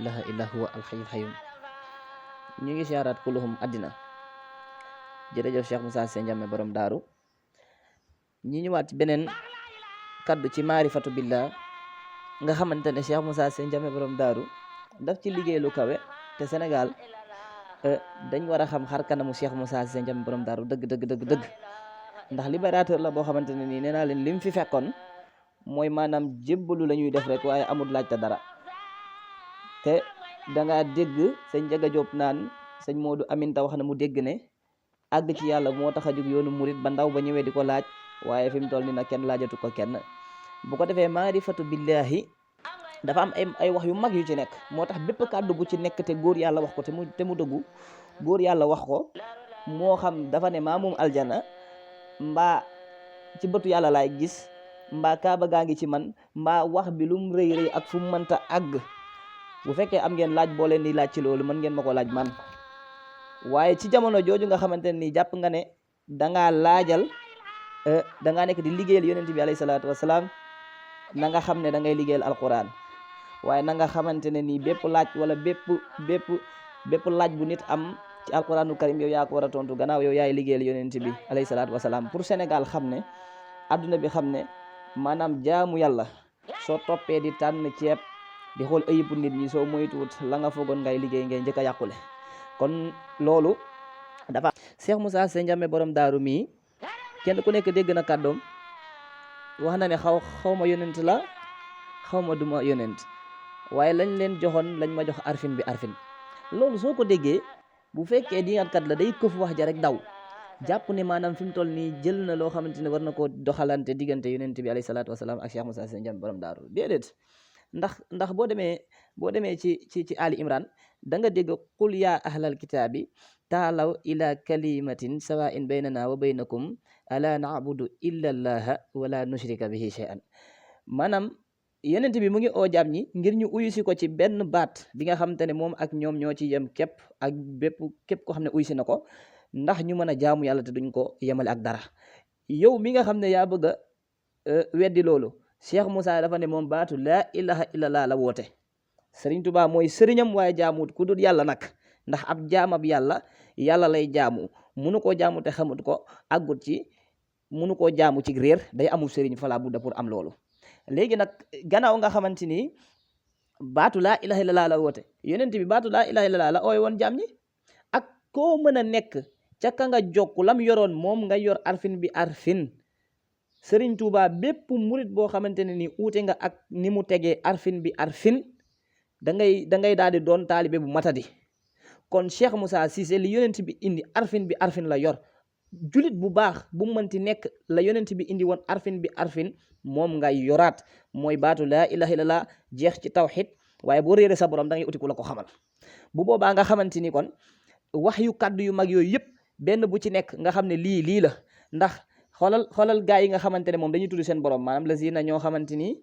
ilaha illa huwa alhayyul hayyum. ñu ngi siyaaraat kulluhum àddina. jërëjëf Cheikh Moussa Cissé Ndiamé borom daaru. ñi ñëwaat ci beneen kaddu ci maarifatu billah nga xamante ne Cheikh Moussa Cissé Ndiamé borom daaru daf ci liggéey lu kawe te Sénégal dañ war a xam xar kanamu Cheikh Moussa Cissé Ndiamé borom daaru dëgg ndax libérateur la boo xamante ne nii nee naa leen lim fi fekkoon mooy maanaam jébbalu la ñuy def rek waaye amul laajte dara. te dangaa dégg sëñ Njaga Jóob naan sëñ Moodu Aminta wax na mu dégg ne àgg ci yàlla moo tax a jóg yoonu murit ba ndaw ba ñëwee di ko laaj waaye fi mu toll ni nag kenn laajatu ko kenn. bu ko defee maarifatu billahi dafa am ay wax yu mag yu ci nekk moo tax bépp kàddu bu ci nekk te góor yàlla wax ko te mu dëggu góor yàlla wax ko moo xam dafa ne maa moom aljana mbaa ci bëtu yàlla laay gis mbaa kaaba gaa ngi ci man mbaa wax bi lum rëy rëy ak fu mu mënta àgg. bu fekkee am ngeen laaj boo leen di laaj ci loolu mën ngeen ma ko laaj man waaye ci jamono jooju nga xamante ne nii jàpp nga ne dangaa laajal dangaa nekk di liggéeyal yonent bi alayhi salaatu wasalaam na nga xam ne da ngay liggéeyal alquran waaye na nga xamante ne nii bépp laaj wala bépp laaj bu nit am ci alquranul karim yow yaa ko war a tontu gannaaw yow yaay liggéeyal yonent bi alayhi salaatu wasalaam pour Sénégal xam ne adduna bi xam ne maanaam jaamu yàlla soo toppee di tànn ceeb di xool ëyibu nit ñi soo moytuwut la nga foogoon ngay liggéey ngay njëkk a yàqule. kon loolu dafa Cheikh Moussa Cissé Ndiamé borom daaru mii kenn ku nekk dégg na kàddoom wax na ne xaw ma yonent la xaw ma duma yonent waaye lañ leen joxoon lañ ma jox arfin bi arfin. loolu soo ko déggee bu fekkee dingatkat la day këf wax ja rek daw jàpp ne maanaam fi mu toll nii jël na loo xamante ne war na koo doxalante diggante yonent bi alayhi salaatu wasalaam ak Cheikh Moussa Cissé Ndiamé borom daaru déedéet. ndax boo demee ci Ali Imran da nga dégg qul yaa ahlal kitaabi taalaw ila kalimatin sawaa'in baynana wa baynakum ala na'budu illa allaha wala nushrika bihi shay'an. maanaam yonent bi mu ngi oo jaam ñi ngir ñu uyusi ko ci benn baat bi nga xamante ne moom ak ñoom ñoo ci yem képp ak képp koo xam ne uyusi na ko ndax ñu mën a jaamu yàlla te duñ ko yemale ak dara. yow mi nga xam ne yaa bëgg a weddi loolu Cheikh Moussa dafa ne moom baatu laa ilaha illallah la woote. Sëriñ Tuubaa mooy sëriñam waaye jaamuwut ku dul yàlla nag ndax ab jaamab yàlla lay jaamu munu koo jaamu te xamut ko àggut ci munu koo jaamu ci réer day amul sëriñ fala budda pour am loolu. léegi nag gannaaw nga xamante ni baatu laa ilaha illallah la woote yonent bi baatu laa ilaha illallah la ooy woon jaam ñi ak koo mën a nekk ca ka nga jokku lam yoroon moom nga yor arfin bi arfin. Sëriñ Tuubaa bépp murit boo xamante ne ni uute nga ak ni mu tegee arfin bi arfin da ngay daal di doon taalibe bu matadi. kon Cheikh Moussa Cissé li yonent bi indi arfin bi arfin la yor julit bu baax bu mënti nekk la yonent bi indi woon arfin bi arfin moom nga yoraat mooy baatu laa ilaha illallah jeex ci tawxid waaye boo réere sa borom da ngay uti ku la ko xamal. bu boobaa nga xamante ni kon wax yu kaddu yu mag yooyu yëpp benn bu ci nekk nga xam ne lii la ndax xoolal gaa yi nga xamante ne moom dañuy tudd seen borom maanaam lazina ñoo xamante ni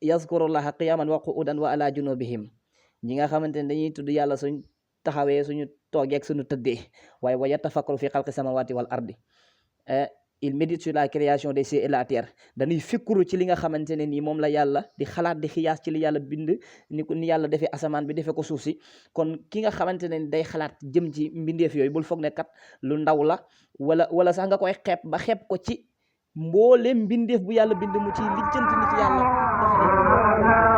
yazkurullaha qiyaman wa qu'udan wa ala junubihim ñi nga xamante ne dañuy tudd yàlla suñ taxawee suñu toogeeg suñu tëddee waaye wa yatafakkaru fi xalqi samawati wal ardi il médite sur la création des cieux et la terre dañuy fikkuru ci li nga xamante ne nii moom la yàlla di xalaat di xiyaas ci li yàlla bind ni yàlla defee asamaan bi defee ko suuf si. kon ki nga xamante ne day xalaat jëm ci mbindeef yooyu bul foog ne kat lu ndaw la wala sax nga koy xeeb ba xeeb ko ci mboolem mbindeef bu yàlla bind mu ci lijjanti ni ci yàlla